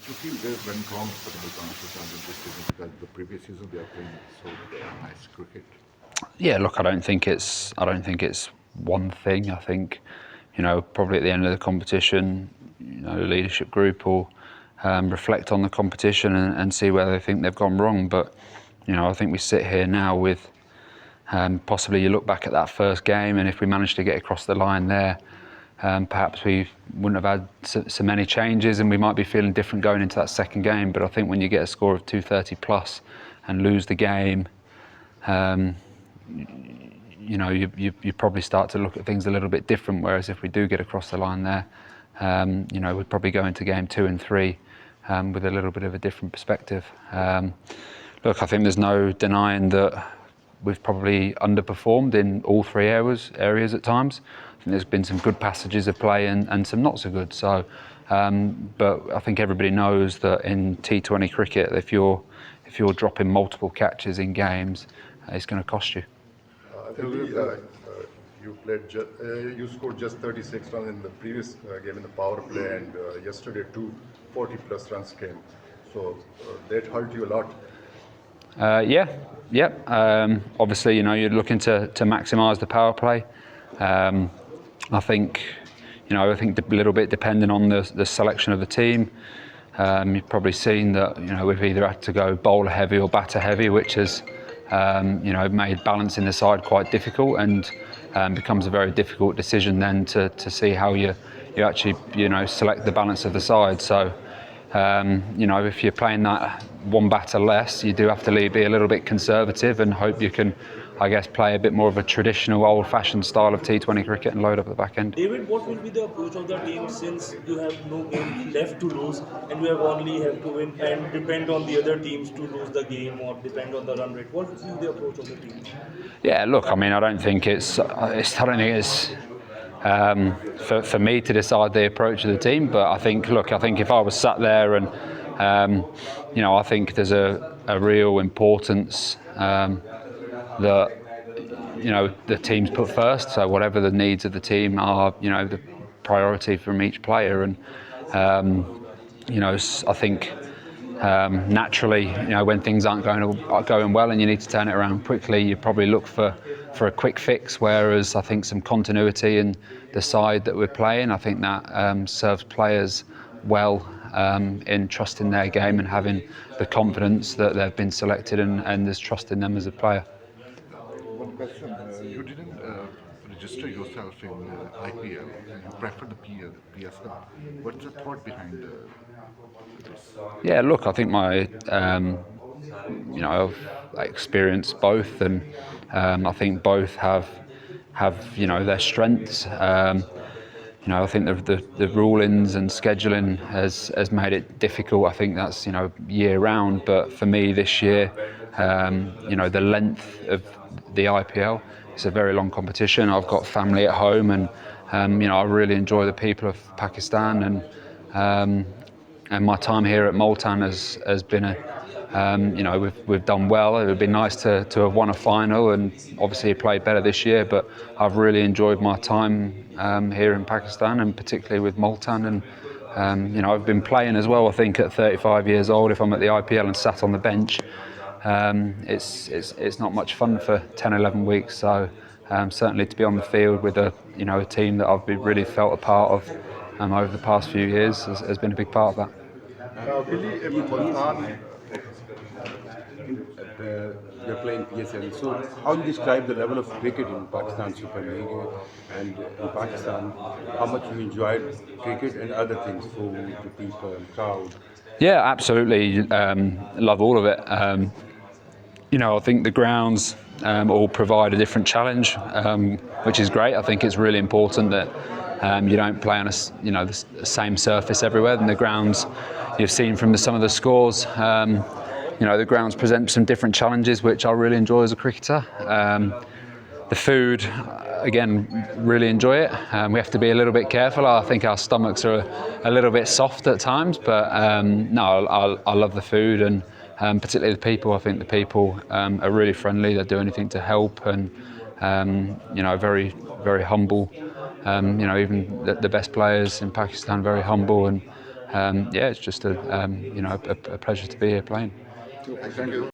You feel they went wrong for the Multan in this season because the previous season they are playing so nice cricket. Yeah, look, I don't think it's one thing. I think, probably at the end of the competition, the leadership group will reflect on the competition and see where they think they've gone wrong. But, I think we sit here now with possibly you look back at that first game, and if we managed to get across the line there, perhaps we wouldn't have had so many changes, and we might be feeling different going into that second game. But I think when you get a score of 230 plus and lose the game, you probably start to look at things a little bit different. Whereas if we do get across the line there, we'd probably go into game 2 and 3 with a little bit of a different perspective. Look, I think there's no denying that we've probably underperformed in all three areas at times. I think there's been some good passages of play and some not so good. So, but I think everybody knows that in T20 cricket, if you're dropping multiple catches in games, it's going to cost you. You scored just 36 runs in the previous game in the power play, and yesterday 240 plus runs came. So that hurt you a lot. Obviously, you're looking to maximise the power play. I think a little bit depending on the selection of the team. You've probably seen that we've either had to go bowler heavy or batter heavy, which has made balancing the side quite difficult, and becomes a very difficult decision then to see how you actually select the balance of the side. So if you're playing that one batter less, you do have to be a little bit conservative and hope you can, I guess, play a bit more of a traditional old-fashioned style of T20 cricket and load up the back end. David, what will be the approach of the team since you have no game left to lose and you only have to win and depend on the other teams to lose the game or depend on the run rate? What will be the approach of the team? Yeah, look, I don't think it's for me to decide the approach of the team, but I think if I was sat there and I think there's a real importance that the team's put first. So whatever the needs of the team are, the priority from each player, and I think naturally, when things aren't going well and you need to turn it around quickly, you probably look for a quick fix. Whereas I think some continuity in the side that we're playing, I think that serves players well in trusting their game and having the confidence that they've been selected and there's trust in them as a player. One question: you didn't register yourself in IPL, and you preferred the PSL. What's the thought behind this? Yeah, look, I think I've experienced both, and I think both have their strengths. I think the rulings and scheduling has made it difficult. I think that's year round, but for me this year, the length of the IPL, it's a very long competition. I've got family at home, and I really enjoy the people of Pakistan, and my time here at Multan has been we've done well. It would be nice to have won a final, and obviously played better this year, but I've really enjoyed my time here in Pakistan, and particularly with Multan. And I've been playing as well. I think at 35 years old, if I'm at the IPL and sat on the bench, it's not much fun for 10-11 weeks. So certainly to be on the field with a team that I've really felt a part of over the past few years has been a big part of that. Willey, you're playing PSL. So how do you describe the level of cricket in Pakistan Super League, and in Pakistan, how much you enjoyed cricket and other things, food, the people, crowd? Yeah, absolutely. Love all of it. I think the grounds all provide a different challenge, which is great. I think it's really important that you don't play on the same surface everywhere. And the grounds, you've seen from some of the scores, the grounds present some different challenges, which I really enjoy as a cricketer. The food, again, really enjoy it. We have to be a little bit careful. I think our stomachs are a little bit soft at times, but no, I love the food, and particularly the people. I think the people are really friendly. They do anything to help, and very, very humble. Even the best players in Pakistan, very humble, and yeah, it's just a pleasure to be here playing. Thank you.